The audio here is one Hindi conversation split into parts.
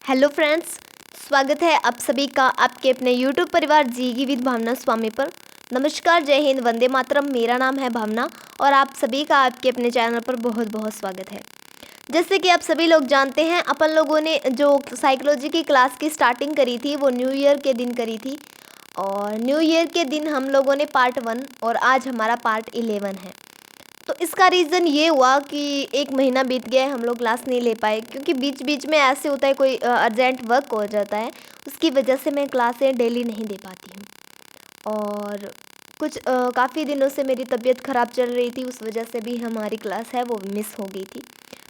हेलो फ्रेंड्स, स्वागत है आप सभी का आपके अपने यूट्यूब परिवार जीगी विद भावना स्वामी पर। नमस्कार, जय हिंद, वंदे मातरम। मेरा नाम है भावना और आप सभी का आपके अपने चैनल पर बहुत बहुत स्वागत है। जैसे कि आप सभी लोग जानते हैं, अपन लोगों ने जो साइकोलॉजी की क्लास की स्टार्टिंग करी थी वो न्यू ईयर के दिन करी थी और न्यू ईयर के दिन हम लोगों ने पार्ट 1 और आज हमारा पार्ट 11 है। तो इसका रीज़न ये हुआ कि एक महीना बीत गया है, हम लोग क्लास नहीं ले पाए क्योंकि बीच बीच में ऐसे होता है, कोई अर्जेंट वर्क हो जाता है, उसकी वजह से मैं क्लासें डेली नहीं दे पाती हूँ। और कुछ काफ़ी दिनों से मेरी तबीयत ख़राब चल रही थी, उस वजह से भी हमारी क्लास है वो मिस हो गई थी।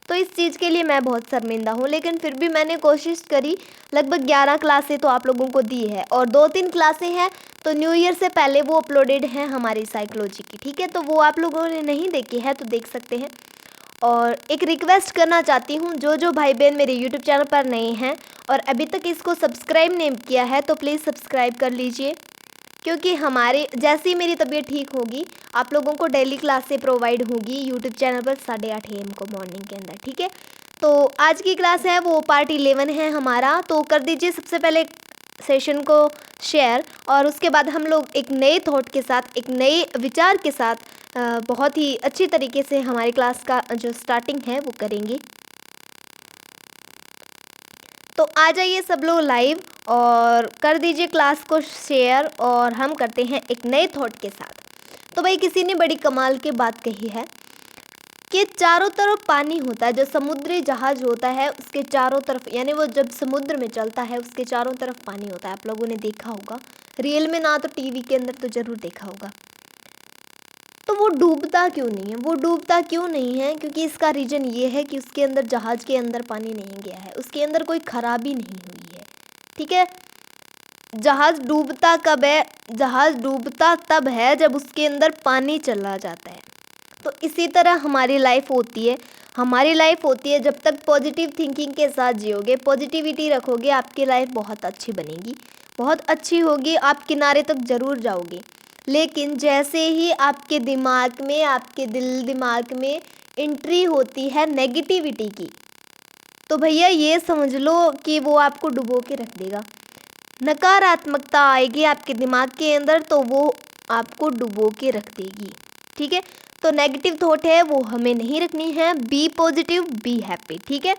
तो इस चीज़ के लिए मैं बहुत शर्मिंदा हूँ, लेकिन फिर भी मैंने कोशिश करी। लगभग 11 क्लासें तो आप लोगों को दी है और 2-3 क्लासें हैं तो न्यू ईयर से पहले वो अपलोडेड हैं हमारी साइकोलॉजी की, ठीक है। तो वो आप लोगों ने नहीं देखी है तो देख सकते हैं। और एक रिक्वेस्ट करना चाहती हूँ, जो भाई बहन मेरे यूट्यूब चैनल पर नए हैं और अभी तक इसको सब्सक्राइब नहीं किया है तो प्लीज़ सब्सक्राइब कर लीजिए, क्योंकि हमारे जैसे ही मेरी तबीयत ठीक होगी आप लोगों को डेली क्लासें प्रोवाइड होगी यूट्यूब चैनल पर 8:30 AM को मॉर्निंग के अंदर, ठीक है। तो आज की क्लास है वो पार्ट 11 है हमारा। तो कर दीजिए सबसे पहले सेशन को शेयर और उसके बाद हम लोग एक नए थॉट के साथ, एक नए विचार के साथ बहुत ही अच्छी तरीके से हमारी क्लास का जो स्टार्टिंग है वो करेंगे। तो आ जाइए सब लोग लाइव और कर दीजिए क्लास को शेयर और हम करते हैं एक नए थॉट के साथ। तो भाई किसी ने बड़ी कमाल की बात कही है कि चारों तरफ पानी होता है, जो समुद्री जहाज होता है उसके चारों तरफ, यानी वो जब समुद्र में चलता है उसके चारों तरफ पानी होता है। आप लोगों ने देखा होगा, रियल में ना तो टीवी के अंदर तो ज़रूर देखा होगा। तो वो डूबता क्यों नहीं है? वो डूबता क्यों नहीं है? क्योंकि इसका रीज़न ये है कि उसके अंदर, जहाज़ के अंदर पानी नहीं गया है, उसके अंदर कोई खराबी नहीं हुई है, ठीक है। जहाज़ डूबता कब है? जहाज़ डूबता तब है जब उसके अंदर पानी चला जाता है। तो इसी तरह हमारी लाइफ होती है। हमारी लाइफ होती है जब तक पॉजिटिव थिंकिंग के साथ जियोगे, पॉजिटिविटी रखोगे, आपकी लाइफ बहुत अच्छी बनेगी, बहुत अच्छी होगी, आप किनारे तक ज़रूर जाओगे। लेकिन जैसे ही आपके दिमाग में, आपके दिल दिमाग में एंट्री होती है नेगेटिविटी की, तो भैया ये समझ लो कि वो आपको डुबो के रख देगा। नकारात्मकता आएगी आपके दिमाग के अंदर तो वो आपको डुबो के रख देगी, ठीक है। तो नेगेटिव थॉट है वो हमें नहीं रखनी है। बी पॉजिटिव, बी हैप्पी, ठीक है।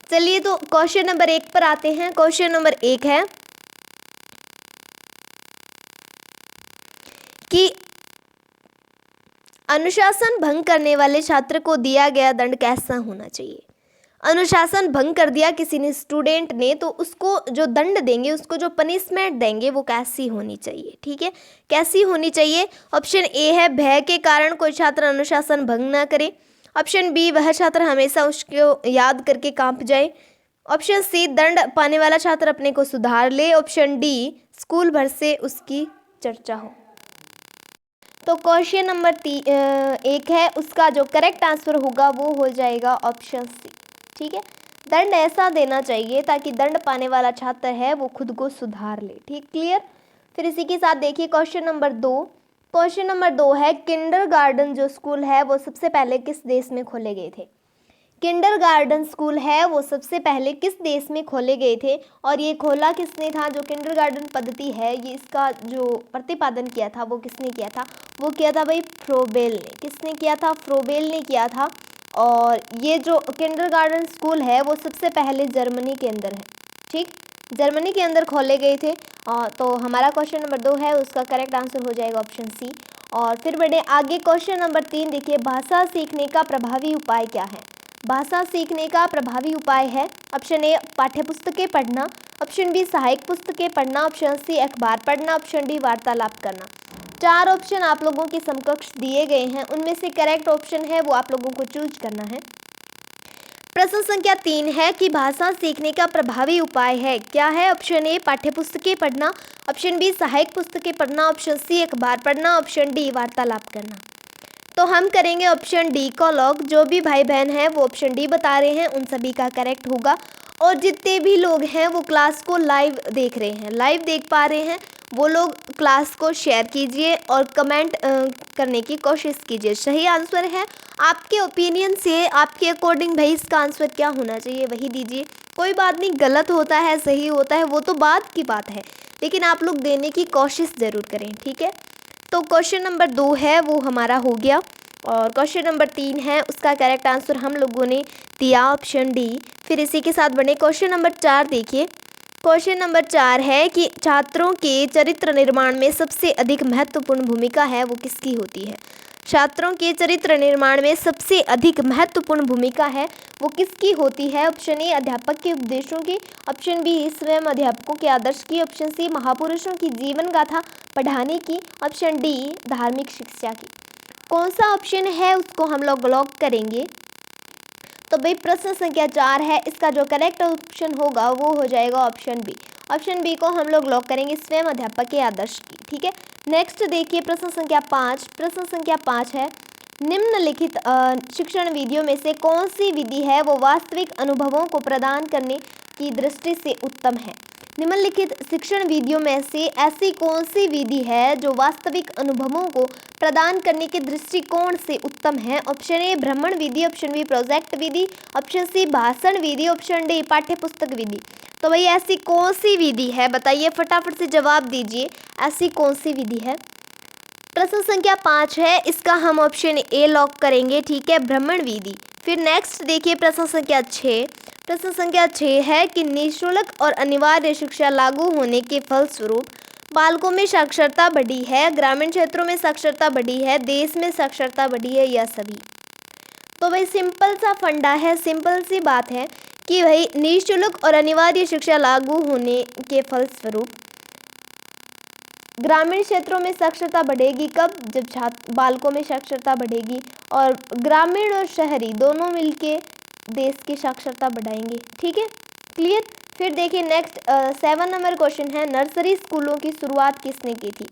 चलिए तो क्वेश्चन नंबर 1 पर आते हैं। क्वेश्चन नंबर 1 है कि अनुशासन भंग करने वाले छात्र को दिया गया दंड कैसा होना चाहिए। अनुशासन भंग कर दिया किसी ने, स्टूडेंट ने, तो उसको जो दंड देंगे, उसको जो पनिशमेंट देंगे वो कैसी होनी चाहिए, ठीक है। कैसी होनी चाहिए? ऑप्शन ए है भय के कारण कोई छात्र अनुशासन भंग ना करे। ऑप्शन बी वह छात्र हमेशा उसको याद करके कांप जाए। ऑप्शन सी दंड पाने वाला छात्र अपने को सुधार ले। ऑप्शन डी स्कूल भर से उसकी चर्चा हो। तो क्वेश्चन नंबर 1 है, उसका जो करेक्ट आंसर होगा वो हो जाएगा ऑप्शन सी, ठीक है। दंड ऐसा देना चाहिए ताकि दंड पाने वाला छात्र है वो खुद को सुधार ले, ठीक, क्लियर। फिर इसी के साथ देखिए क्वेश्चन नंबर 2। क्वेश्चन नंबर 2 है किंडरगार्टन जो स्कूल है वो सबसे पहले किस देश में खोले गए थे। किंडरगार्टन स्कूल है वो सबसे पहले किस देश में खोले गए थे और ये खोला किसने था? जो किंडरगार्टन पद्धति है, ये इसका जो प्रतिपादन किया था वो किसने किया था? वो किया था भाई फ्रोबेल ने। किसने किया था? फ्रोबेल ने किया था। और ये जो किंडरगार्टन स्कूल है वो सबसे पहले जर्मनी के अंदर है, ठीक, जर्मनी के अंदर खोले गए थे। तो हमारा क्वेश्चन नंबर 2 है, उसका करेक्ट आंसर हो जाएगा ऑप्शन सी। और फिर बढ़े आगे, क्वेश्चन नंबर 3 देखिए, भाषा सीखने का प्रभावी उपाय क्या है। भाषा सीखने का प्रभावी उपाय है ऑप्शन ए पाठ्यपुस्तकें पढ़ना, ऑप्शन बी सहायक पुस्तकें पढ़ना, ऑप्शन सी अखबार पढ़ना, ऑप्शन डी वार्तालाप करना। 4 ऑप्शन आप लोगों के समकक्ष दिए गए हैं, उनमें से करेक्ट ऑप्शन है वो आप लोगों को चूज करना है। प्रश्न संख्या 3 है कि भाषा सीखने का प्रभावी उपाय है, क्या है? ऑप्शन ए पाठ्यपुस्तकें पढ़ना, ऑप्शन बी सहायक पुस्तकें पढ़ना, ऑप्शन सी अखबार पढ़ना, ऑप्शन डी वार्तालाप करना। तो हम करेंगे ऑप्शन डी को लॉक। जो भी भाई बहन हैं वो ऑप्शन डी बता रहे हैं उन सभी का करेक्ट होगा। और जितने भी लोग हैं वो क्लास को लाइव देख रहे हैं, लाइव देख पा रहे हैं, वो लोग क्लास को शेयर कीजिए और कमेंट करने की कोशिश कीजिए। सही आंसर है आपके ओपिनियन से, आपके अकॉर्डिंग भाई इसका आंसर क्या होना चाहिए वही दीजिए। कोई बात नहीं, गलत होता है सही होता है वो तो बाद की बात है, लेकिन आप लोग देने की कोशिश ज़रूर करें, ठीक है। तो क्वेश्चन नंबर 2 है वो हमारा हो गया, और क्वेश्चन नंबर 3 है उसका करेक्ट आंसर हम लोगों ने दिया ऑप्शन डी। फिर इसी के साथ बढ़े क्वेश्चन नंबर 4 देखिए। क्वेश्चन नंबर 4 है कि छात्रों के चरित्र निर्माण में सबसे अधिक महत्वपूर्ण भूमिका है वो किसकी होती है। छात्रों के चरित्र निर्माण में सबसे अधिक महत्वपूर्ण भूमिका है वो किसकी होती है। ऑप्शन ए अध्यापक के उपदेशों की, ऑप्शन बी स्वयं अध्यापकों के आदर्श की, ऑप्शन सी महापुरुषों की जीवन गाथा पढ़ाने की, ऑप्शन डी धार्मिक शिक्षा की। कौन सा ऑप्शन है उसको हम लोग लॉक करेंगे। तो भाई प्रश्न संख्या 4 है, इसका जो करेक्ट ऑप्शन होगा वो हो जाएगा ऑप्शन बी। ऑप्शन बी को हम लोग लॉक करेंगे, स्वयं अध्यापक के आदर्श की, ठीक है। नेक्स्ट देखिए प्रश्न संख्या 5। प्रश्न संख्या 5 है निम्नलिखित शिक्षण विधियों में से कौन सी विधि है वो वास्तविक अनुभवों को प्रदान करने की दृष्टि से उत्तम है। निम्नलिखित शिक्षण विधियों में से ऐसी कौन सी विधि है जो वास्तविक अनुभवों को प्रदान करने के दृष्टिकोण से उत्तम है। ऑप्शन ए भ्रमण विधि, ऑप्शन बी प्रोजेक्ट विधि, ऑप्शन सी भाषण विधि, ऑप्शन डी पाठ्यपुस्तक विधि। तो भाई ऐसी कौन सी विधि है बताइए, फटाफट से जवाब दीजिए, ऐसी कौन सी विधि है। प्रश्न संख्या 5 है, इसका हम ऑप्शन ए लॉक करेंगे, ठीक है, भ्रमण विधि। फिर नेक्स्ट देखिए प्रश्न संख्या 6। प्रश्न संख्या 6 है कि निःशुल्क और अनिवार्य शिक्षा लागू होने के फलस्वरूप बालकों में साक्षरता बढ़ी है, ग्रामीण क्षेत्रों में साक्षरता बढ़ी है, देश में साक्षरता बढ़ी है या सभी। तो भाई सिंपल सा फंडा है, सिंपल सी बात है कि भाई निःशुल्क और अनिवार्य शिक्षा लागू होने के फलस्वरूप ग्रामीण क्षेत्रों में साक्षरता बढ़ेगी। कब? जब छात्र बालकों में साक्षरता बढ़ेगी, और ग्रामीण और शहरी दोनों मिलके देश की साक्षरता बढ़ाएंगे, ठीक है, क्लियर। फिर देखिए नेक्स्ट 7 नंबर क्वेश्चन है नर्सरी स्कूलों की शुरुआत किसने की थी।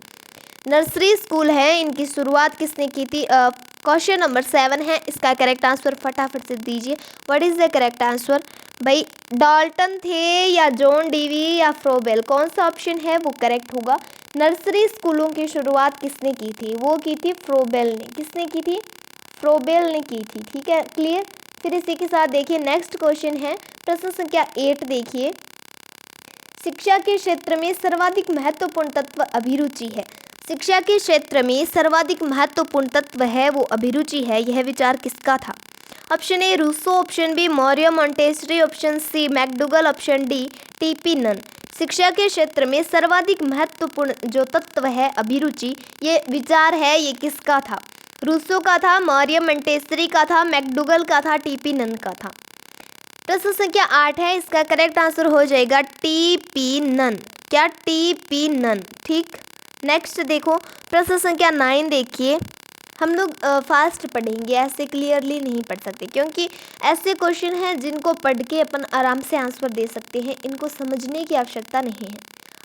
नर्सरी स्कूल है इनकी शुरुआत किसने की थी। क्वेश्चन नंबर 7 है, इसका करेक्ट आंसर फटाफट से दीजिए। What is the correct answer. भाई डाल्टन थे या जॉन डीवी या फ्रोबेल, कौन सा ऑप्शन है वो करेक्ट होगा। नर्सरी स्कूलों की शुरुआत किसने की थी, वो की थी फ्रोबेल ने। किसने की थी? फ्रोबेल ने की थी, ठीक है, क्लियर। फिर इसी के साथ देखिए नेक्स्ट क्वेश्चन है प्रश्न संख्या 8 देखिए। शिक्षा के क्षेत्र में सर्वाधिक महत्वपूर्ण तत्व अभिरुचि है। शिक्षा के क्षेत्र में सर्वाधिक महत्वपूर्ण तत्व है वो अभिरुचि है, यह विचार किसका था। Option A Rousseau, option B Maria Montessori, option C McDougall, option D T P Nunn. शिक्षा के क्षेत्र में सर्वाधिक महत्वपूर्ण जो तत्व है अभिरुचि, ये विचार है, ये किसका था। रूसो का था, मौर्य मॉन्टेसरी का था, मैकडूगल का था, टीपी नन का था। प्रश्न संख्या 8 है, इसका करेक्ट आंसर हो जाएगा टीपी नन। क्या? टीपी नन, ठीक। नेक्स्ट देखो प्रश्न संख्या 9 देखिए। हम लोग फास्ट पढ़ेंगे, ऐसे क्लियरली नहीं पढ़ सकते, क्योंकि ऐसे क्वेश्चन हैं जिनको पढ़ के अपन आराम से आंसर दे सकते हैं, इनको समझने की आवश्यकता नहीं है,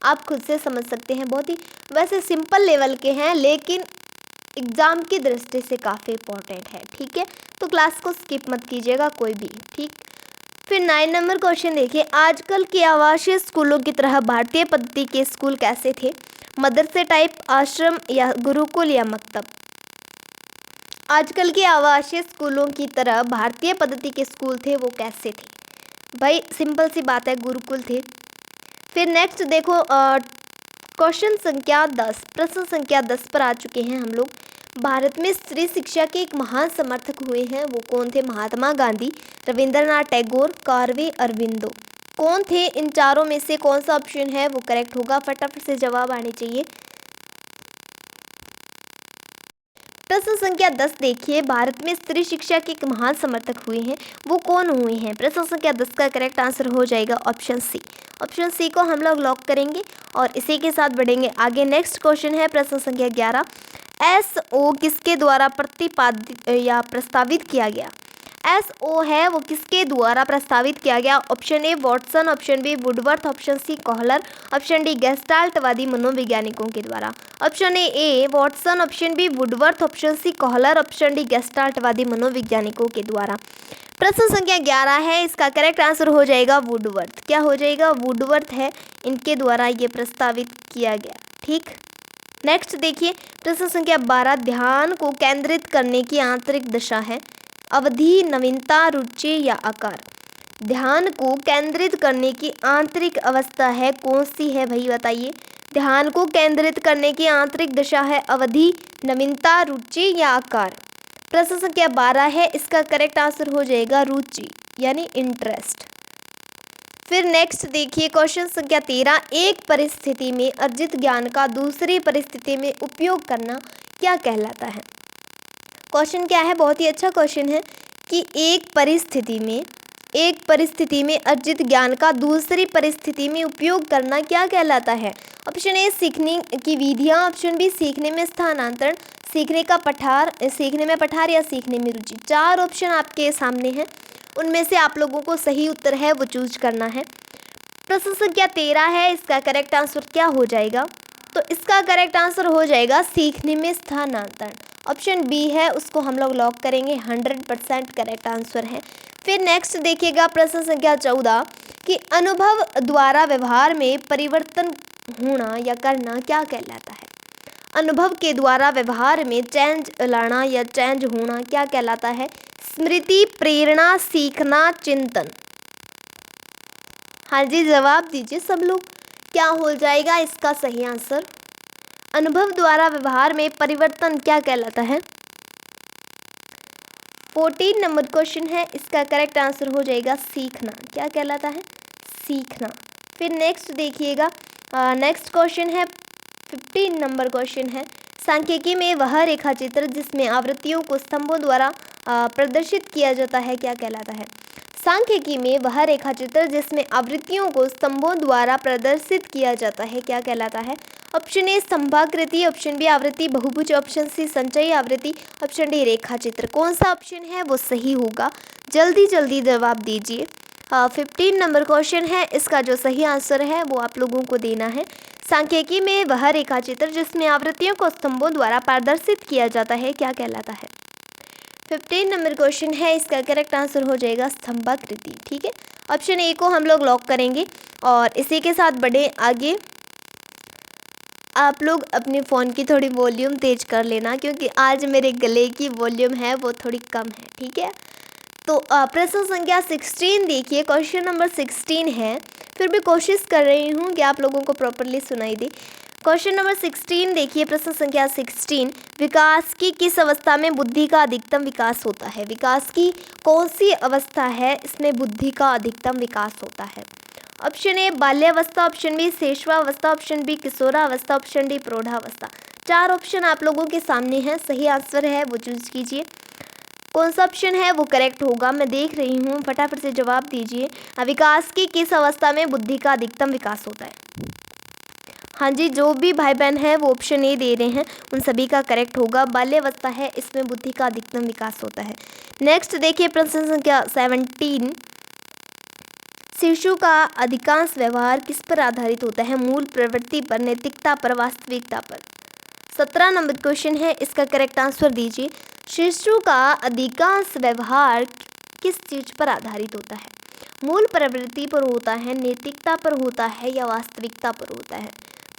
आप खुद से समझ सकते हैं। बहुत ही वैसे सिंपल लेवल के हैं, लेकिन एग्ज़ाम की दृष्टि से काफ़ी इंपॉर्टेंट है, ठीक है। तो क्लास को स्किप मत कीजिएगा कोई भी, ठीक। फिर 9 नंबर क्वेश्चन देखिए। आजकल के आवासीय स्कूलों की तरह भारतीय पद्धति के स्कूल कैसे थे। मदरसे टाइप, आश्रम या गुरुकुल या मकतब। आजकल के आवासीय स्कूलों की तरह भारतीय पद्धति के स्कूल थे वो कैसे थे। भाई सिंपल सी बात है, गुरुकुल थे। फिर नेक्स्ट देखो क्वेश्चन संख्या 10। प्रश्न संख्या 10 पर आ चुके हैं हम लोग। भारत में स्त्री शिक्षा के एक महान समर्थक हुए हैं, वो कौन थे। महात्मा गांधी, रविंद्रनाथ टैगोर, कार्वे अरविंदो। कौन थे इन चारों में से कौन सा ऑप्शन है वो करेक्ट होगा, फटाफट से जवाब आने चाहिए। प्रश्न संख्या 10 देखिए। भारत में स्त्री शिक्षा के एक महान समर्थक हुए हैं, वो कौन हुए हैं। प्रश्न संख्या 10 का करेक्ट आंसर हो जाएगा ऑप्शन सी। ऑप्शन सी को हम लोग लॉक करेंगे और इसी के साथ बढ़ेंगे आगे। नेक्स्ट क्वेश्चन है प्रश्न संख्या 11। एसओ किसके द्वारा प्रतिपादित या प्रस्तावित किया गया। एसओ है वो किसके द्वारा प्रस्तावित किया गया। Option A Watson, option B Woodworth, option C Kohler, option D गेस्टाल्टवादी मनोवैज्ञानिकों के द्वारा। Option A Watson, option B Woodworth, option C Kohler, option D गेस्टाल्टवादी मनोवैज्ञानिकों के द्वारा। प्रश्न संख्या 11 है, इसका करेक्ट आंसर हो जाएगा वुडवर्थ। क्या हो जाएगा? वुडवर्थ है, इनके द्वारा ये प्रस्तावित किया गया, ठीक। नेक्स्ट देखिए प्रश्न संख्या 12। ध्यान को केंद्रित करने की आंतरिक दशा है। अवधि, नवीनता, रुचि या आकार। ध्यान को केंद्रित करने की आंतरिक अवस्था है कौन सी है भाई बताइए। ध्यान को केंद्रित करने की आंतरिक दशा है अवधि, नवीनता, रुचि या आकार। प्रश्न संख्या 12 है, इसका करेक्ट आंसर हो जाएगा रुचि यानी इंटरेस्ट। फिर नेक्स्ट देखिए क्वेश्चन संख्या 13, एक परिस्थिति में अर्जित ज्ञान का दूसरी परिस्थिति में उपयोग करना क्या कहलाता है। क्वेश्चन क्या है, बहुत ही अच्छा क्वेश्चन है कि एक परिस्थिति में अर्जित ज्ञान का दूसरी परिस्थिति में उपयोग करना क्या कहलाता है। ऑप्शन ए सीखने की विधियाँ, ऑप्शन बी सीखने में स्थानांतरण, सीखने में पठार या सीखने में रुचि। 4 ऑप्शन आपके सामने हैं, उनमें से आप लोगों को सही उत्तर है वो चूज करना है। प्रश्न संख्या 13 है, इसका करेक्ट आंसर क्या हो जाएगा। तो इसका करेक्ट आंसर हो जाएगा सीखने में स्थानांतरण। ऑप्शन बी है उसको हम लोग लॉक करेंगे, 100% करेक्ट आंसर है। फिर नेक्स्ट देखिएगा प्रश्न संख्या 14 कि अनुभव द्वारा व्यवहार में परिवर्तन होना या करना क्या कहलाता है। अनुभव के द्वारा व्यवहार में चेंज लाना या चेंज होना क्या कहलाता है। स्मृति, प्रेरणा, सीखना, चिंतन। हाँ जी जवाब दीजिए सब लोग, क्या हो जाएगा इसका सही आंसर। अनुभव द्वारा व्यवहार में परिवर्तन क्या कहलाता है। 14 नंबर क्वेश्चन है, इसका करेक्ट आंसर हो जाएगा सीखना। क्या कहलाता है, सीखना। फिर नेक्स्ट देखिएगा, नेक्स्ट क्वेश्चन है 15 नंबर क्वेश्चन है, सांख्यिकी में वह रेखा चित्र जिसमें आवृत्तियों को स्तंभों द्वारा प्रदर्शित किया जाता है क्या कहलाता है। सांख्यिकी में वह रेखा चित्र जिसमें आवृत्तियों को स्तंभों द्वारा प्रदर्शित किया जाता है क्या कहलाता है। ऑप्शन ए स्तंभाकृति, ऑप्शन बी आवृत्ति बहुभुज, ऑप्शन सी संचयी आवृत्ति, ऑप्शन डी रेखा चित्र। कौन सा ऑप्शन है वो सही होगा, जल्दी जल्दी जवाब दीजिए। 15 नंबर क्वेश्चन है, इसका जो सही आंसर है वो आप लोगों को देना है। सांख्यिकी में वह रेखा चित्र जिसमें आवृत्तियों को स्तंभों द्वारा प्रदर्शित किया जाता है क्या कहलाता है। 15 नंबर क्वेश्चन है, इसका करेक्ट आंसर हो जाएगा स्तंभाकृति। ठीक है, ऑप्शन ए को हम लोग लॉक करेंगे। और इसी के साथ बढ़े आगे, आप लोग अपने फ़ोन की थोड़ी वॉल्यूम तेज कर लेना क्योंकि आज मेरे गले की वॉल्यूम है वो थोड़ी कम है। ठीक है, तो प्रश्न संख्या 16 देखिए, क्वेश्चन नंबर 16 है, फिर भी कोशिश कर रही हूँ कि आप लोगों को प्रॉपरली सुनाई दे। क्वेश्चन नंबर 16 देखिए, प्रश्न संख्या 16, विकास की किस अवस्था में बुद्धि का अधिकतम विकास होता है। विकास की कौन सी अवस्था है इसमें बुद्धि का अधिकतम विकास होता है। ऑप्शन ए बाल्यावस्था, ऑप्शन बी शैशवावस्था, ऑप्शन बी किशोरावस्था, ऑप्शन डी प्रौढ़ावस्था। 4 ऑप्शन आप लोगों के सामने हैं, सही आंसर है वो चूज कीजिए। कौन सा ऑप्शन है वो करेक्ट होगा, मैं देख रही हूँ, फटाफट से जवाब दीजिए। विकास की किस अवस्था में बुद्धि का अधिकतम विकास होता है। हाँ जी, जो भी भाई बहन है वो ऑप्शन ए दे रहे हैं उन सभी का करेक्ट होगा, बाल्यावस्था है, इसमें बुद्धि का अधिकतम विकास होता है। नेक्स्ट देखिए प्रश्न संख्या 17, शिशु का अधिकांश व्यवहार किस पर आधारित होता है। मूल प्रवृत्ति पर, नैतिकता पर, वास्तविकता पर। 17 नंबर क्वेश्चन है, इसका करेक्ट आंसर दीजिए। शिशु का अधिकांश व्यवहार किस चीज पर आधारित होता है। मूल प्रवृत्ति पर होता है, नैतिकता पर होता है या वास्तविकता पर होता है।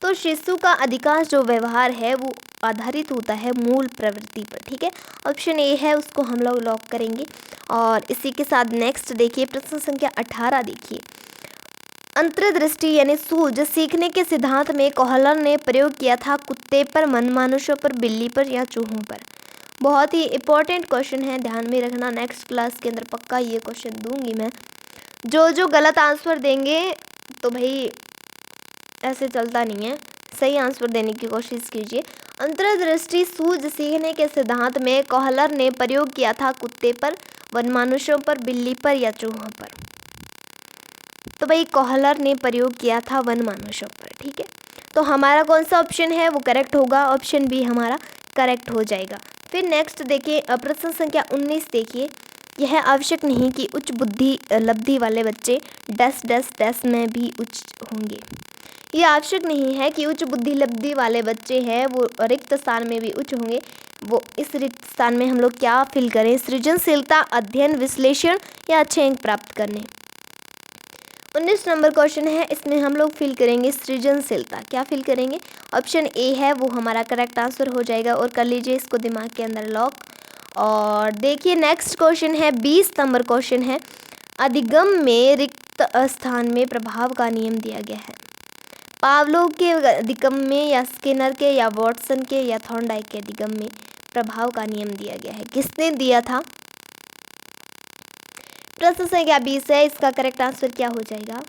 तो शिशु का अधिकांश जो व्यवहार है वो आधारित होता है मूल प्रवृत्ति पर। ठीक है, ऑप्शन ए है उसको हम लोग लॉक करेंगे। और इसी के साथ नेक्स्ट देखिए प्रश्न संख्या 18 देखिए, अंतर्दृष्टि यानी सूझ सीखने के सिद्धांत में कोहलर ने प्रयोग किया था कुत्ते पर, मनमानुषों पर, बिल्ली पर या चूहों पर। बहुत ही इंपॉर्टेंट क्वेश्चन है, ध्यान में रखना, नेक्स्ट क्लास के अंदर पक्का ये क्वेश्चन दूंगी मैं। जो गलत आंसर देंगे तो भाई ऐसे चलता नहीं है, सही आंसर देने की कोशिश कीजिए। अंतर्दृष्टि सूझ सीखने के सिद्धांत में कोहलर ने प्रयोग किया था कुत्ते पर, वनमानुषों पर, बिल्ली पर या चूहों पर। तो भाई कोहलर ने प्रयोग किया था वनमानुषों पर। ठीक है, तो हमारा कौन सा ऑप्शन है वो करेक्ट होगा, ऑप्शन बी हमारा करेक्ट हो जाएगा। फिर नेक्स्ट देखिए प्रश्न संख्या 19 देखिए, यह आवश्यक नहीं कि उच्च बुद्धि लब्धि वाले बच्चे डैश डैश डैश में भी उच्च होंगे। ये आवश्यक नहीं है कि उच्च बुद्धि लब्धि वाले बच्चे हैं वो रिक्त स्थान में भी उच्च होंगे। वो इस रिक्त स्थान में हम लोग क्या फिल करें, सृजनशीलता, अध्ययन, विश्लेषण या अच्छे अंक प्राप्त करने। 19 नंबर क्वेश्चन है, इसमें हम लोग फिल करेंगे सृजनशीलता। क्या फिल करेंगे, ऑप्शन ए है वो हमारा करेक्ट आंसर हो जाएगा और कर लीजिए इसको दिमाग के अंदर लॉक। और देखिए नेक्स्ट क्वेश्चन है 20 नंबर क्वेश्चन है, अधिगम में रिक्त स्थान में प्रभाव का नियम दिया गया है। पावलोव के अधिगम में या स्किनर के या वॉटसन के या थॉर्नडाइक के अधिगम में प्रभाव का नियम दिया गया है, किसने दिया था? प्रश्न संख्या 20 है, इसका करेक्ट आंसर क्या हो जाएगा?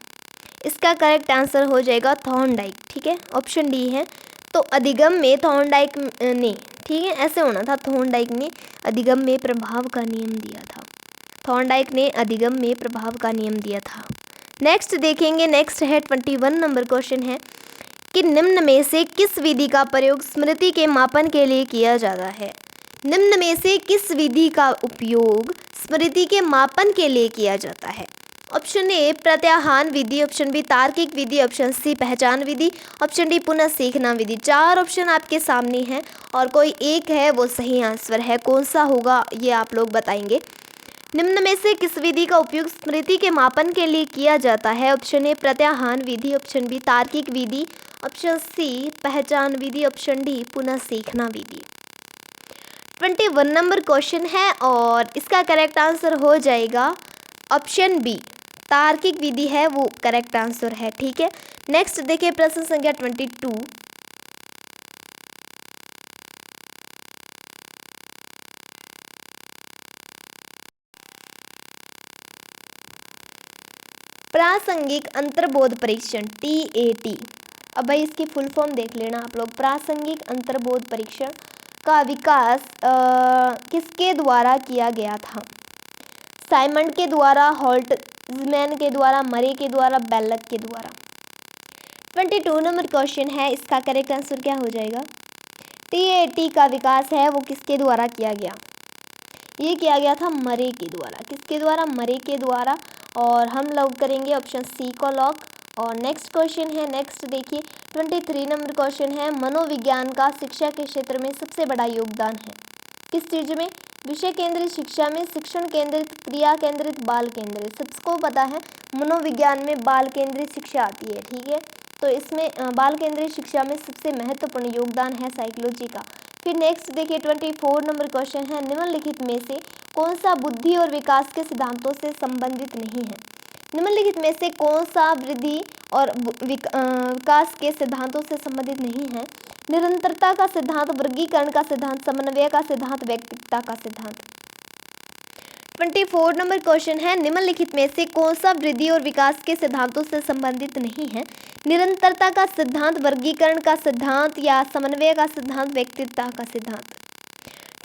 इसका करेक्ट आंसर हो जाएगा थॉर्नडाइक। ठीक है, ऑप्शन डी है। तो अधिगम में थॉर्नडाइक ने, ठीक है ऐसे होना था, थॉर्नडाइक ने अधिगम में प्रभाव का नियम दिया था। थॉर्नडाइक ने अधिगम में प्रभाव का नियम दिया था। नेक्स्ट देखेंगे, नेक्स्ट है 21 नंबर क्वेश्चन है कि निम्न में से किस विधि का प्रयोग स्मृति के मापन के लिए किया जाता है? निम्न में से किस विधि का उपयोग स्मृति के मापन के लिए किया जाता है? ऑप्शन ए प्रत्याहान विधि, ऑप्शन बी तार्किक विधि, ऑप्शन सी पहचान विधि, ऑप्शन डी पुनः सीखना विधि। 4 ऑप्शन आपके सामने हैं और कोई एक है वो सही आंसर है, कौन सा होगा ये आप लोग बताएंगे। निम्न में से किस विधि का उपयोग स्मृति के मापन के लिए किया जाता है? ऑप्शन ए प्रत्याहान विधि, ऑप्शन बी तार्किक विधि, ऑप्शन सी पहचान विधि, ऑप्शन डी पुनः सीखना विधि। 21 नंबर क्वेश्चन है और इसका करेक्ट आंसर हो जाएगा ऑप्शन बी, तार्किक विधि है वो करेक्ट आंसर है। ठीक है, नेक्स्ट देखिए प्रश्न संख्या 22। प्रासंगिक अंतर्बोध परीक्षण TAT, अब भाई इसकी फुल फॉर्म देख लेना आप लोग। प्रासंगिक अंतर्बोध परीक्षण का विकास किसके द्वारा किया गया था? साइमंड के द्वारा, होल्ट्जमैन के द्वारा, मरे के द्वारा, बेल्लक के द्वारा। 22 नंबर क्वेश्चन है, इसका करेक्ट आंसर क्या हो जाएगा? TAT का विकास है वो किसके द्वारा किया गया? ये किया गया था मरे के द्वारा। किसके द्वारा? मरे के द्वारा। और हम लोग करेंगे ऑप्शन सी को लॉक। और नेक्स्ट क्वेश्चन है, नेक्स्ट देखिए 23 नंबर क्वेश्चन है, मनोविज्ञान का शिक्षा के क्षेत्र में सबसे बड़ा योगदान है किस चीज़ में? विषय केंद्रित शिक्षा में, शिक्षण केंद्रित, क्रिया केंद्रित, बाल केंद्रित। सबको पता है मनोविज्ञान में बाल केंद्रित शिक्षा आती है। ठीक है, तो इसमें बाल केंद्रित शिक्षा में सबसे महत्वपूर्ण योगदान है साइकोलॉजी का। फिर नेक्स्ट देखिए 24 नंबर क्वेश्चन है, निम्नलिखित में से कौन सा बुद्धि और विकास के सिद्धांतों से संबंधित नहीं है? निम्नलिखित में से कौन सा वृद्धि और विकास के सिद्धांतों से संबंधित नहीं है? निरंतरता का सिद्धांत, वर्गीकरण का सिद्धांत, समन्वय का सिद्धांत, व्यक्तित्व का सिद्धांत। 24 नंबर क्वेश्चन है, निम्नलिखित में से कौन सा वृद्धि और विकास के सिद्धांतों से संबंधित नहीं है? निरंतरता का सिद्धांत, वर्गीकरण का सिद्धांत या समन्वय का सिद्धांत, व्यक्तित्व का सिद्धांत।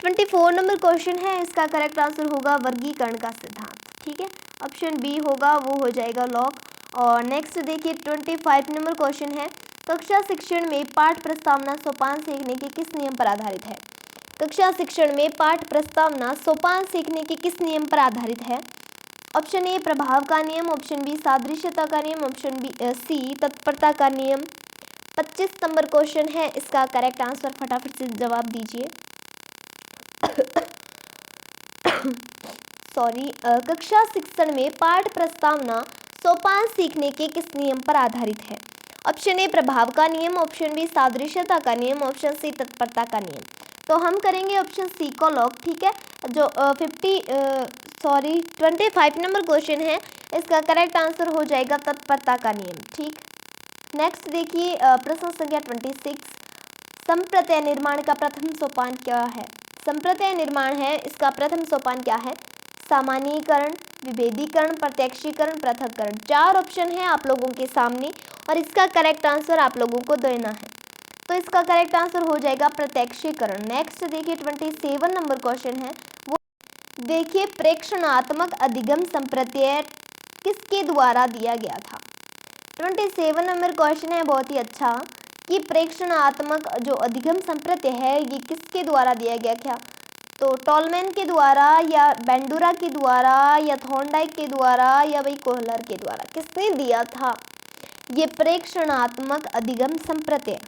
24 नंबर क्वेश्चन है, इसका करेक्ट आंसर होगा वर्गीकरण का सिद्धांत। ठीक है, ऑप्शन बी होगा वो हो जाएगा लॉक। और नेक्स्ट देखिए 25 नंबर क्वेश्चन है, कक्षा शिक्षण में पाठ प्रस्तावना सोपान सीखने के किस नियम पर आधारित है? कक्षा शिक्षण में पाठ प्रस्तावना सोपान सीखने के किस नियम पर आधारित है? ऑप्शन ए प्रभाव का नियम, ऑप्शन बी सादृश्यता का नियम, ऑप्शन बी सी तत्परता का नियम। 25 नंबर क्वेश्चन है, इसका करेक्ट आंसर फटाफट से जवाब दीजिए। सॉरी, कक्षा शिक्षण में पाठ प्रस्तावना सोपान सीखने के किस नियम पर आधारित है? ऑप्शन ए प्रभाव का नियम, ऑप्शन बी सादृश्यता का नियम, ऑप्शन सी तत्परता का नियम। तो हम करेंगे ऑप्शन सी को लॉक। ठीक है, जो 25 नंबर क्वेश्चन है, इसका करेक्ट आंसर हो जाएगा तत्परता का नियम। ठीक, नेक्स्ट देखिए प्रश्न संख्या 26, संप्रत्यय निर्माण का प्रथम सोपान क्या है? संप्रत्यय निर्माण है, इसका प्रथम सोपान क्या है? सामान्यीकरण, विभेदीकरण, प्रत्यक्षीकरण, पृथक्करण। 4 ऑप्शन है आप लोगों के सामने और इसका करेक्ट आंसर आप लोगों को देना है। तो इसका करेक्ट आंसर हो जाएगा प्रत्यक्षीकरण। नेक्स्ट देखिए 27 नंबर क्वेश्चन है, वो देखिए प्रेक्षणात्मक अधिगम संप्रत्यय किसके द्वारा दिया गया था? 27 नंबर क्वेश्चन है बहुत ही अच्छा कि प्रेक्षणात्मक जो अधिगम संप्रत्यय है ये किसके द्वारा दिया गया था? तो टॉलमैन के द्वारा या बेंडूरा के द्वारा या थॉर्नडाइक के द्वारा या भाई कोहलर के द्वारा, किसने दिया था ये प्रेक्षणात्मक अधिगम संप्रत्यय?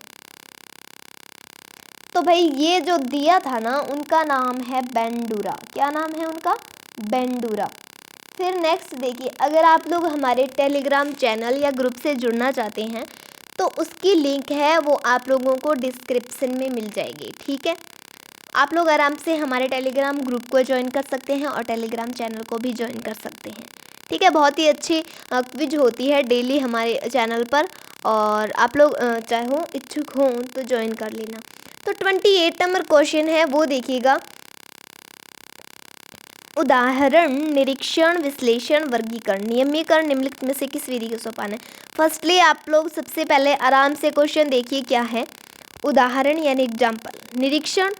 तो भाई ये जो दिया था ना उनका नाम है बेंडूरा। क्या नाम है उनका? बेंडूरा। फिर नेक्स्ट देखिए, अगर आप लोग हमारे टेलीग्राम चैनल या ग्रुप से जुड़ना चाहते हैं तो उसकी लिंक है वो आप लोगों को डिस्क्रिप्शन में मिल जाएगी। ठीक है, आप लोग आराम से हमारे टेलीग्राम ग्रुप को ज्वाइन कर सकते हैं और टेलीग्राम चैनल को भी ज्वाइन कर सकते हैं। ठीक है, बहुत ही अच्छी क्विज होती है डेली हमारे चैनल पर, और आप लोग चाहो इच्छुक हों तो ज्वाइन कर लेना। तो 28 नंबर क्वेश्चन है वो देखिएगा, उदाहरण, निरीक्षण, विश्लेषण, वर्गीकरण, नियमीकरण निम्नलिखित में से किस विधि के सोपान है। फर्स्टली आप लोग सबसे पहले आराम से क्वेश्चन देखिए क्या है। उदाहरण यानी एग्जाम्पल, निरीक्षण,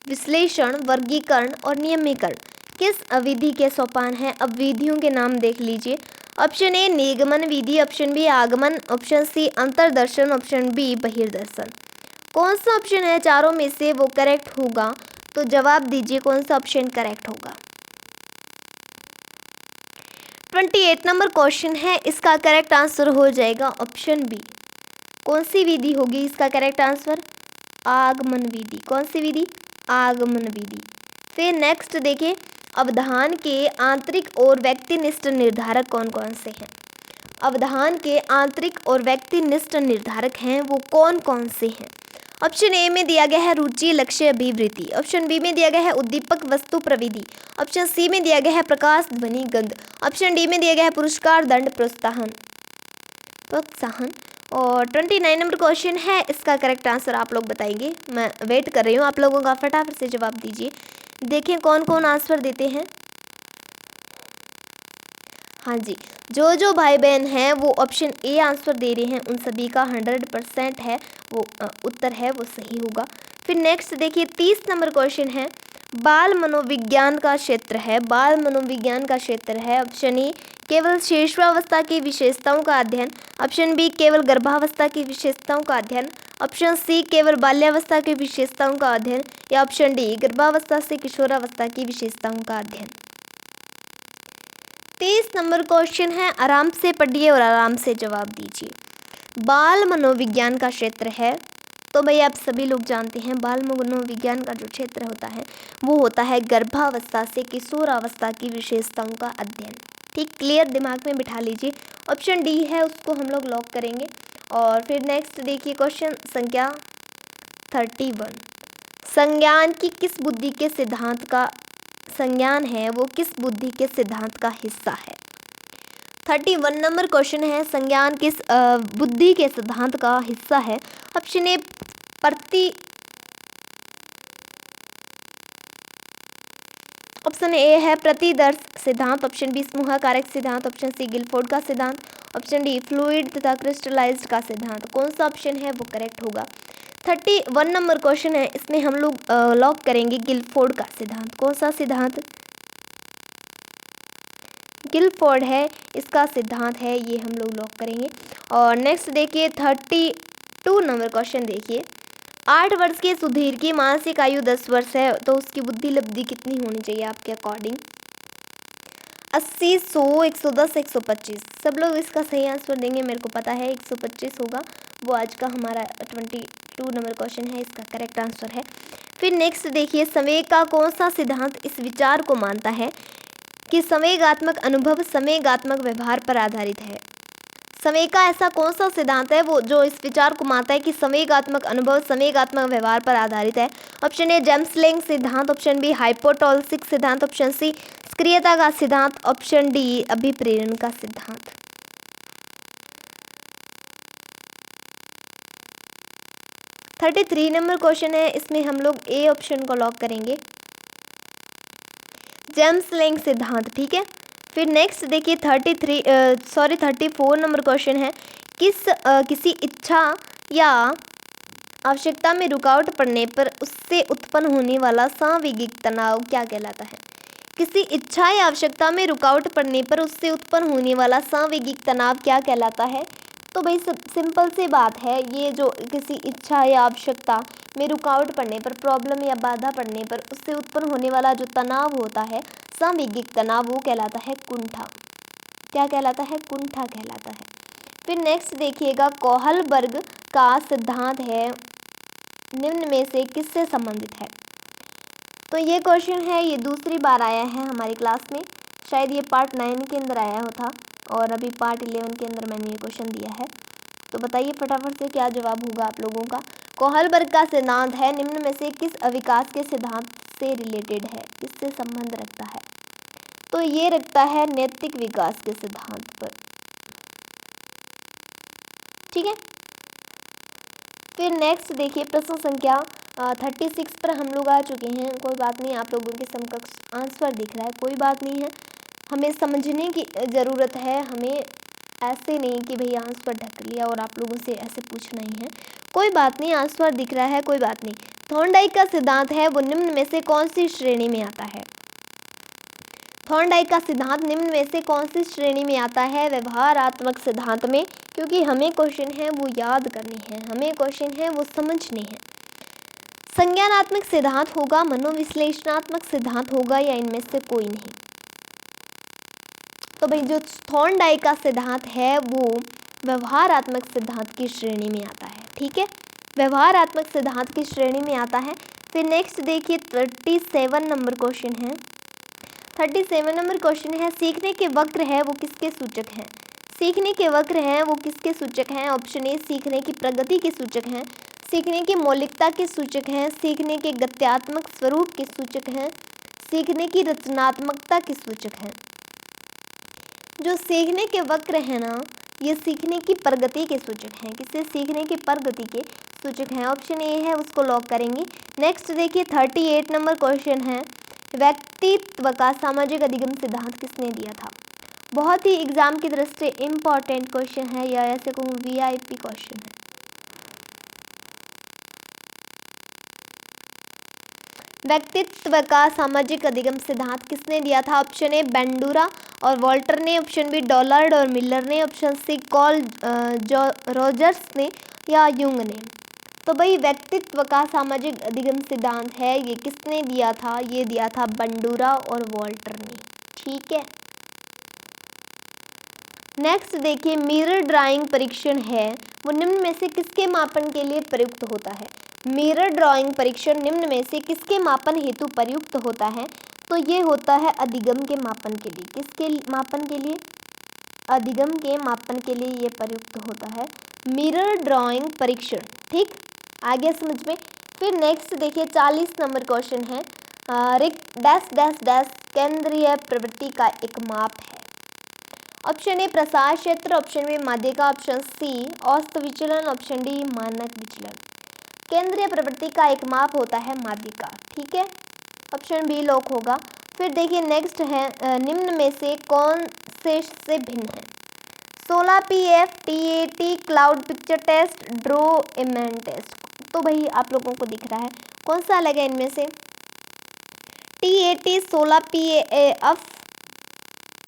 विश्लेषण, वर्गीकरण और नियमीकरण किस विधि के सोपान है। अब विधियों के नाम देख लीजिए। ऑप्शन ए निगमन विधि, ऑप्शन बी आगमन, ऑप्शन सी अंतर्दर्शन, ऑप्शन बी बहिर्दर्शन। कौन सा ऑप्शन है चारों में से वो करेक्ट होगा, तो जवाब दीजिए कौन सा ऑप्शन करेक्ट होगा। 28 नंबर क्वेश्चन है, इसका करेक्ट आंसर हो जाएगा ऑप्शन बी। कौन सी विधि होगी इसका करेक्ट आंसर, आगमन विधि। कौन सी विधि, आगमन विधि। फिर नेक्स्ट देखिए, अवधान के आंतरिक और व्यक्तिनिष्ठ निर्धारक कौन कौन से हैं। अवधान के आंतरिक और व्यक्तिनिष्ठ निर्धारक हैं वो कौन कौन से हैं। ऑप्शन ए में दिया गया है रुचि, लक्ष्य, अभिवृत्ति। ऑप्शन बी में दिया गया है उद्दीपक, वस्तु, प्रविधि। ऑप्शन सी में दिया गया है प्रकाश, ध्वनि, गंध। ऑप्शन डी में दिया गया है पुरस्कार, दंड, प्रोत्साहन। और 29 नंबर क्वेश्चन है, इसका करेक्ट आंसर आप लोग बताएंगे। मैं वेट कर रही हूँ आप लोगों का, फटाफट से जवाब दीजिए। देखिए कौन कौन आंसर देते हैं। हाँ जी, जो भाई बहन हैं वो ऑप्शन ए आंसर दे रहे हैं, उन सभी का 100% है वो उत्तर है वो सही होगा। फिर नेक्स्ट देखिए 30 नंबर क्वेश्चन है, बाल मनोविज्ञान का क्षेत्र है। बाल मनोविज्ञान का क्षेत्र है ऑप्शन ए केवल शिशुअवस्था की विशेषताओं का अध्ययन, ऑप्शन बी केवल गर्भावस्था की विशेषताओं का अध्ययन, ऑप्शन सी केवल बाल्यावस्था की विशेषताओं का अध्ययन, या ऑप्शन डी गर्भावस्था से किशोरावस्था की विशेषताओं का अध्ययन। 30 नंबर क्वेश्चन है, आराम से पढ़िए और आराम से जवाब दीजिए। बाल मनोविज्ञान का क्षेत्र है, तो भाई आप सभी लोग जानते हैं बाल मनोविज्ञान का जो क्षेत्र होता है वो होता है गर्भावस्था से किशोरावस्था की विशेषताओं का अध्ययन। ठीक, क्लियर, दिमाग में बिठा लीजिए। ऑप्शन डी है उसको हम लोग लॉक करेंगे। और फिर नेक्स्ट देखिए क्वेश्चन संख्या 31, संज्ञान की किस बुद्धि के सिद्धांत का संज्ञान है वो किस बुद्धि के सिद्धांत का हिस्सा है। 31 नंबर क्वेश्चन है, संज्ञान किस बुद्धि के सिद्धांत का हिस्सा है। ऑप्शन ए ऑप्शन ए है प्रतिदर्श सिद्धांत, ऑप्शन बी समूह कारक सिद्धांत, ऑप्शन सी गिलफोर्ड का सिद्धांत, ऑप्शन डी फ्लूइड तथा क्रिस्टलाइज्ड का सिद्धांत। कौन सा ऑप्शन है वो करेक्ट होगा। 31 नंबर क्वेश्चन है, इसमें हम लोग लॉक करेंगे गिलफोर्ड का सिद्धांत। कौन सा सिद्धांत, गिलफोर्ड है इसका सिद्धांत है, ये हम लोग लॉक करेंगे। और नेक्स्ट देखिए 32 नंबर क्वेश्चन देखिए, 8 वर्ष के सुधीर की मानसिक आयु 10 वर्ष है तो उसकी बुद्धि लब्धि कितनी होनी चाहिए आपके अकॉर्डिंग। 80, 100, 110, 125। सब लोग इसका सही आंसर देंगे, मेरे को पता है 125 होगा, वो आज का हमारा 22 नंबर क्वेश्चन है, इसका करेक्ट आंसर है। फिर नेक्स्ट देखिए, संवेग का कौन सा सिद्धांत इस विचार को मानता है कि संवेगात्मक अनुभव संवेगात्मक व्यवहार पर आधारित है। संवेग का ऐसा कौन सा सिद्धांत है वो जो इस विचार को मानता है कि संवेगात्मक अनुभव संवेगात्मक व्यवहार पर आधारित है। ऑप्शन ए जेम्स-लैंग सिद्धांत, ऑप्शन बी हाइपोटोलसिक सिद्धांत, ऑप्शन सी सक्रियता का सिद्धांत, ऑप्शन डी अभिप्रेरण का सिद्धांत। – 33 नंबर क्वेश्चन है, इसमें हम लोग ए ऑप्शन को लॉक करेंगे, जेम्स-लैंग सिद्धांत। ठीक है, फिर नेक्स्ट देखिए 34 नंबर क्वेश्चन है, किसी इच्छा या आवश्यकता में रुकावट पड़ने पर उससे उत्पन्न होने वाला सांवेगिक तनाव क्या कहलाता है। किसी इच्छा या आवश्यकता में रुकावट पड़ने पर उससे उत्पन्न होने वाला सांवेगिक तनाव क्या कहलाता है। तो भाई सिंपल सी बात है, ये जो किसी इच्छा या आवश्यकता में रुकावट पड़ने पर, प्रॉब्लम या बाधा पड़ने पर उससे उत्पन्न होने वाला जो तनाव होता है सांवेगिक तनाव, वो कहलाता है कुंठा। क्या कहलाता है, कुंठा कहलाता है। फिर नेक्स्ट देखिएगा, कोहलबर्ग का सिद्धांत है निम्न में से किससे संबंधित है। तो ये क्वेश्चन है, ये दूसरी बार आया है हमारी क्लास में, शायद ये पार्ट 9 के अंदर आया था और अभी पार्ट 11 के अंदर मैंने ये क्वेश्चन दिया है। तो बताइए फटाफट से क्या जवाब होगा आप लोगों का। कोहलबर्ग का सिद्धांत है निम्न में से किस अविकास के सिद्धांत से रिलेटेड है, किससे संबंध रखता है? तो ये रखता है नैतिक विकास के सिद्धांत पर। ठीक है, फिर नेक्स्ट देखिए प्रश्न संख्या 36 पर हम लोग आ चुके हैं। कोई बात नहीं, आप लोगों के समकक्ष आंसर दिख रहा है, कोई बात नहीं है, हमें समझने की ज़रूरत है। हमें ऐसे नहीं कि भैया आंसर ढक लिया और आप लोगों से ऐसे पूछना ही है, कोई बात नहीं, आंसर दिख रहा है, कोई बात नहीं। थॉर्नडाइक का सिद्धांत है वो निम्न में से कौन सी श्रेणी में आता है? थॉर्नडाइक का सिद्धांत निम्न में से कौन सी श्रेणी में आता है? व्यवहारात्मक सिद्धांत में, क्योंकि हमें क्वेश्चन है वो याद करने हैं, हमें क्वेश्चन है वो समझने हैं। संज्ञानात्मक सिद्धांत होगा, मनोविश्लेषणात्मक सिद्धांत होगा, या इनमें से कोई नहीं? तो भाई जो थॉर्नडाइक का सिद्धांत है वो व्यवहारात्मक सिद्धांत की श्रेणी में आता है। ठीक है, व्यवहारात्मक सिद्धांत की श्रेणी में आता है। फिर नेक्स्ट देखिए 37 नंबर क्वेश्चन है। 37 नंबर क्वेश्चन है सीखने के वक्र है वो किसके सूचक हैं? सीखने के वक्र हैं वो किसके सूचक हैं? ऑप्शन ए सीखने की प्रगति के सूचक हैं, सीखने की मौलिकता के सूचक हैं, सीखने के गत्यात्मक स्वरूप के सूचक हैं, सीखने की रचनात्मकता के सूचक हैं। जो सीखने के वक्र है ना, ये सीखने की प्रगति के सूचक हैं। किससे? सीखने की प्रगति के सूचक हैं। ऑप्शन ए है, उसको लॉक करेंगे। नेक्स्ट देखिए 38 नंबर क्वेश्चन है व्यक्तित्व का सामाजिक अधिगम सिद्धांत किसने दिया था? बहुत ही एग्जाम की दृष्टि से इम्पॉर्टेंट क्वेश्चन है, या ऐसे कहूँ वीआईपी क्वेश्चन है। व्यक्तित्व का सामाजिक अधिगम सिद्धांत किसने दिया था? ऑप्शन ए बेंडूरा और वॉल्टर ने, ऑप्शन बी डॉलर्ड और मिलर ने, ऑप्शन सी कॉल रोजर्स ने, या युंग ने। तो भाई व्यक्तित्व का सामाजिक अधिगम सिद्धांत है ये किसने दिया था? ये दिया था बेंडूरा और वॉल्टर ने। ठीक है, नेक्स्ट देखिए मिरर ड्राइंग परीक्षण है वो निम्न में से किसके मापन के लिए प्रयुक्त होता है? मिरर ड्राइंग परीक्षण निम्न में से किसके मापन हेतु प्रयुक्त होता है? तो ये होता है अधिगम के मापन के लिए। किसके मापन के लिए? अधिगम के मापन के लिए ये प्रयुक्त होता है मिरर ड्राइंग परीक्षण। ठीक, आगे समझ में। फिर नेक्स्ट देखिए 40 नंबर क्वेश्चन है डैश डैश डैश केंद्रीय प्रवृत्ति का एक माप है। ऑप्शन ए प्रसार क्षेत्र, ऑप्शन बी माध्यिका, ऑप्शन सी औसत विचलन, ऑप्शन डी मानक विचलन। केंद्रीय प्रवृत्ति का एक माप होता है माध्यिका। ठीक है, ऑप्शन बी लॉक होगा। फिर देखिए नेक्स्ट है निम्न में से कौन से भिन्न है? 16 PF, TAT, cloud picture test, draw a man test. तो भाई आप लोगों को दिख रहा है कौन सा अलग है इनमें से? TAT, 16 PF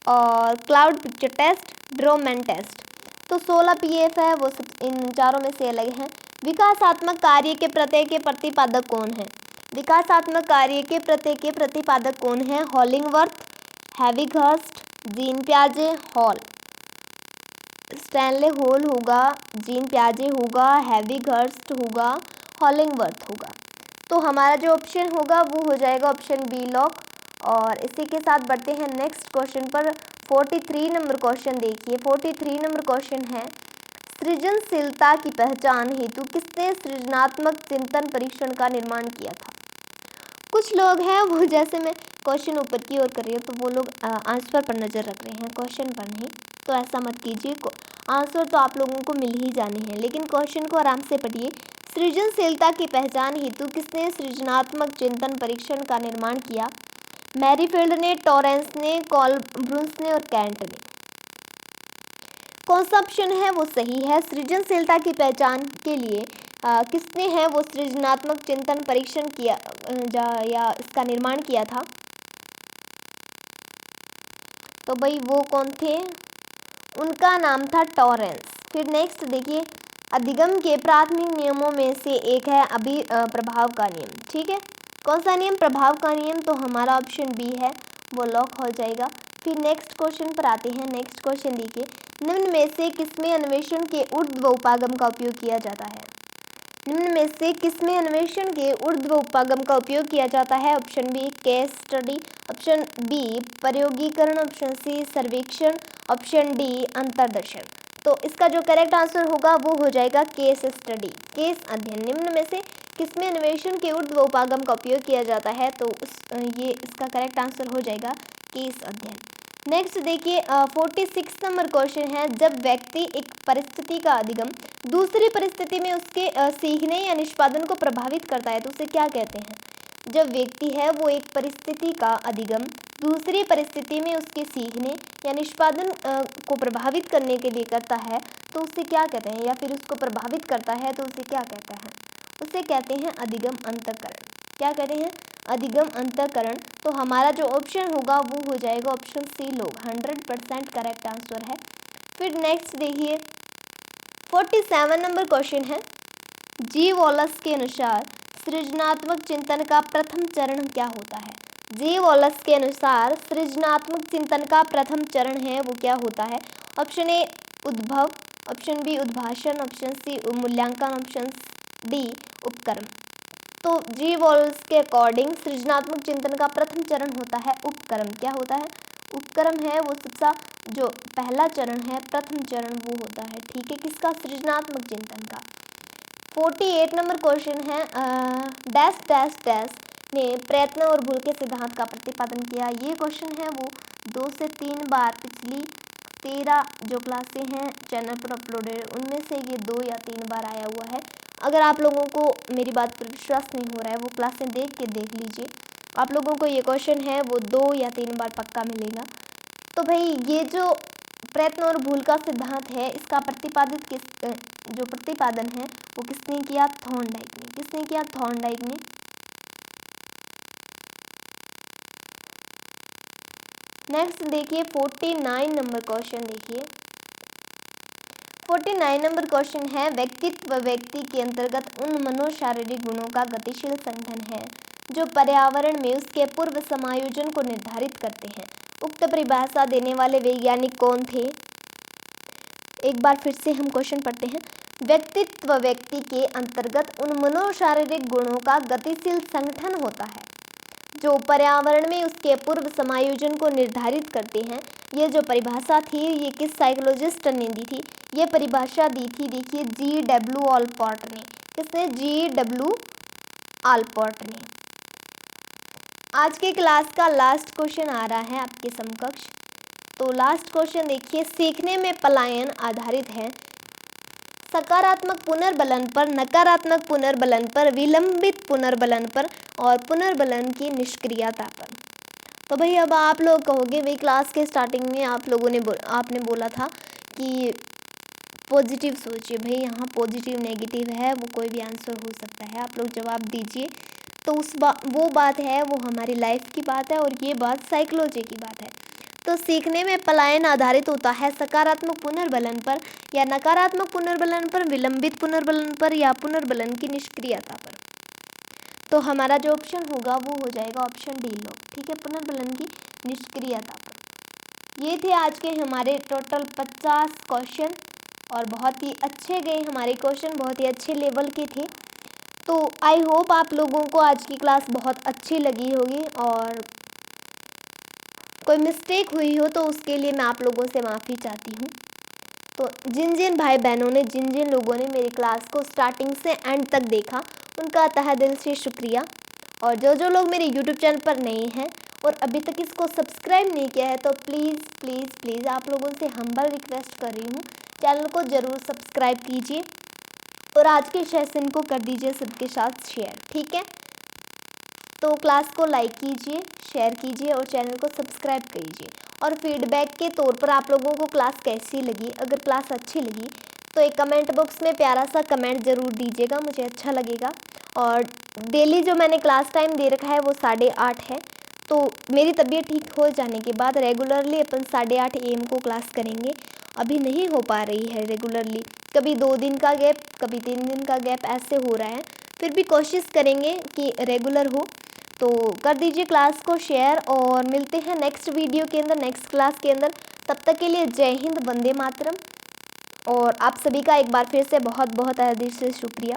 और cloud picture test, draw a man test. तो 16 PF है वो सब इन चारों में से अलग है। विकासात्मक कार्य के प्रत्यय के प्रतिपादक कौन है? विकासात्मक कार्य के प्रत्यय के प्रतिपादक कौन है? हॉलिंगवर्थ, हैविघर्स्ट, जीन पियाजे, हॉल। स्टैनले हॉल होगा, जीन पियाजे होगा, हैविघर्स्ट होगा, हॉलिंगवर्थ होगा। तो हमारा जो ऑप्शन होगा वो हो जाएगा ऑप्शन बी लॉक। और इसी के साथ बढ़ते हैं नेक्स्ट क्वेश्चन पर। 43 नंबर क्वेश्चन देखिए। 43 नंबर क्वेश्चन है सृजनशीलता की पहचान हेतु किसने सृजनात्मक चिंतन परीक्षण का निर्माण किया था? कुछ लोग हैं वो, जैसे मैं क्वेश्चन ऊपर की ओर कर रही हूँ तो वो लोग आंसर पर नज़र रख रहे हैं, क्वेश्चन पर नहीं। तो ऐसा मत कीजिए, आंसर तो आप लोगों को मिल ही जाने हैं, लेकिन क्वेश्चन को आराम से पढ़िए। सृजनशीलता की पहचान हेतु किसने सृजनात्मक चिंतन परीक्षण का निर्माण किया? मैरीफील्ड ने, टॉरेंस ने, कॉलब्रुन्स ने और कैंट ने। कौन सा ऑप्शन है वो सही है? सृजनशीलता की पहचान के लिए किसने है वो सृजनात्मक चिंतन परीक्षण किया या इसका निर्माण किया था? तो भाई वो कौन थे? उनका नाम था टॉरेंस। फिर नेक्स्ट देखिए अधिगम के प्राथमिक नियमों में से एक है प्रभाव का नियम। ठीक है, कौन सा नियम? प्रभाव का नियम। तो हमारा ऑप्शन बी है वो लॉक हो जाएगा। फिर नेक्स्ट क्वेश्चन पर आते हैं। नेक्स्ट क्वेश्चन देखिए निम्न में से किसमें अन्वेषण के ऊर्ध्व उपागम का उपयोग किया जाता है? निम्न में से किसमें अन्वेषण के ऊर्ध्व उपागम का उपयोग किया जाता है? Option B case study, option B प्रयोगीकरण, ऑप्शन सी सर्वेक्षण, ऑप्शन डी अंतर्दर्शन। तो इसका जो करेक्ट आंसर होगा वो हो जाएगा केस स्टडी, केस अध्ययन। निम्न में से किसमें अन्वेषण के ऊर्ध्व उपागम का उपयोग किया जाता है, तो ये इसका करेक्ट आंसर हो जाएगा केस अध्ययन। नेक्स्ट देखिए 46 नंबर क्वेश्चन है, जब व्यक्ति एक परिस्थिति का अधिगम दूसरी परिस्थिति में उसके सीखने या निष्पादन को प्रभावित करता है तो उसे क्या कहते हैं। जब व्यक्ति है वो एक परिस्थिति का अधिगम दूसरी परिस्थिति में उसके सीखने या निष्पादन को प्रभावित करने के लिए करता है तो उसे क्या कहते हैं, या फिर उसको प्रभावित करता है तो उसे क्या कहते हैं, उसे कहते हैं अधिगम अंतःकरण। क्या कहते हैं, अधिगम अंतःकरण। तो हमारा जो ऑप्शन होगा वो हो जाएगा ऑप्शन सी लोग, 100% करेक्ट आंसर है। फिर नेक्स्ट देखिए 47 नंबर क्वेश्चन है, जी वॉलस के अनुसार सृजनात्मक चिंतन का प्रथम चरण क्या होता है। जी वॉलस के अनुसार सृजनात्मक चिंतन का प्रथम चरण है वो क्या होता है। ऑप्शन ए उद्भव, ऑप्शन बी उद्भाषण, ऑप्शन सी मूल्यांकन, ऑप्शन डी उपक्रम। तो जी वॉलस के अकॉर्डिंग सृजनात्मक चिंतन का प्रथम चरण होता है उपक्रम। क्या होता है, उपक्रम है वो सबसा जो पहला चरण है, प्रथम चरण वो होता है। ठीक है, किसका, सृजनात्मक चिंतन का। 48 नंबर क्वेश्चन है, डैश डैश डैश ने प्रयत्न और भूल के सिद्धांत का प्रतिपादन किया। ये क्वेश्चन है वो 2 से 3 बार पिछली 13 जो क्लासें हैं चैनल पर अपलोडेड उनमें से ये 2 या 3 बार आया हुआ है। अगर आप लोगों को मेरी बात पर विश्वास नहीं हो रहा है वो क्लासें देख लीजिए, आप लोगों को ये क्वेश्चन है वो 2 या 3 बार पक्का मिलेगा। तो भाई ये जो प्रयत्न और भूल का सिद्धांत है इसका जो प्रतिपादन है वो किसने किया, थॉर्नडाइक ने। किसने किया, थॉर्नडाइक ने। नेक्स्ट देखिए 49 नंबर क्वेश्चन देखिए 49 नंबर क्वेश्चन है, व्यक्तित्व व्यक्ति के अंतर्गत उन मनोशारीरिक गुणों का गतिशील संगठन है जो पर्यावरण में उसके पूर्व समायोजन को निर्धारित करते हैं। उक्त परिभाषा देने वाले वैज्ञानिक कौन थे। एक बार फिर से हम क्वेश्चन पढ़ते हैं, व्यक्तित्व व्यक्ति के अंतर्गत उन मनोशारीरिक गुणों का गतिशील संगठन होता है जो पर्यावरण में उसके पूर्व समायोजन को निर्धारित करते हैं। ये जो परिभाषा थी ये किस साइकोलॉजिस्ट ने दी थी, ये परिभाषा दी थी देखिए G.W. ऑलपोर्ट ने। किसने, G.W. ऑलपोर्ट ने। आज के क्लास का लास्ट क्वेश्चन आ रहा है आपके समकक्ष। तो लास्ट क्वेश्चन देखिए, सीखने में पलायन आधारित है सकारात्मक पुनर्बलन पर, नकारात्मक पुनर्बलन पर, विलंबित पुनर्बलन पर और पुनर्बलन की निष्क्रियता पर। तो भाई अब आप लोग कहोगे भाई क्लास के स्टार्टिंग में आपने बोला था कि पॉजिटिव सोचिए। भाई यहाँ पॉजिटिव नेगेटिव है वो कोई भी आंसर हो सकता है, आप लोग जवाब दीजिए। तो वो बात है वो हमारी लाइफ की बात है और ये बात साइकोलॉजी की बात है। तो सीखने में पलायन आधारित होता है सकारात्मक पुनर्बलन पर या नकारात्मक पुनर्बलन पर, विलंबित पुनर्बलन पर या पुनर्बलन की निष्क्रियता पर। तो हमारा जो ऑप्शन होगा वो हो जाएगा ऑप्शन डी लोग। ठीक है, पुनर्बलन की निष्क्रियता पर। ये थे आज के हमारे टोटल 50 क्वेश्चन और बहुत ही अच्छे गए हमारे क्वेश्चन, बहुत ही अच्छे लेवल के थे। तो आई होप आप लोगों को आज की क्लास बहुत अच्छी लगी होगी और कोई मिस्टेक हुई हो तो उसके लिए मैं आप लोगों से माफ़ी चाहती हूँ। तो जिन भाई बहनों ने जिन लोगों ने मेरी क्लास को स्टार्टिंग से एंड तक देखा उनका तहे दिल से शुक्रिया। और जो लोग मेरे यूट्यूब चैनल पर नए हैं और अभी तक इसको सब्सक्राइब नहीं किया है तो प्लीज़ प्लीज़ प्लीज़ आप लोगों से हम्बल रिक्वेस्ट कर रही हूँ, चैनल को ज़रूर सब्सक्राइब कीजिए और आज के सेशन को कर दीजिए सबके साथ शेयर। ठीक है, तो क्लास को लाइक कीजिए, शेयर कीजिए और चैनल को सब्सक्राइब कीजिए। और फीडबैक के तौर पर आप लोगों को क्लास कैसी लगी, अगर क्लास अच्छी लगी तो एक कमेंट बॉक्स में प्यारा सा कमेंट ज़रूर दीजिएगा, मुझे अच्छा लगेगा। और डेली जो मैंने क्लास टाइम दे रखा है वो 8:30 है। तो मेरी तबीयत ठीक हो जाने के बाद रेगुलरली अपन 8:30 AM को क्लास करेंगे। अभी नहीं हो पा रही है रेगुलरली, कभी 2 दिन का गैप, कभी 3 दिन का गैप ऐसे हो रहा है। फिर भी कोशिश करेंगे कि रेगुलर हो। तो कर दीजिए क्लास को शेयर और मिलते हैं नेक्स्ट वीडियो के अंदर, नेक्स्ट क्लास के अंदर। तब तक के लिए जय हिंद, वंदे मातरम। और आप सभी का एक बार फिर से बहुत बहुत दिल से शुक्रिया।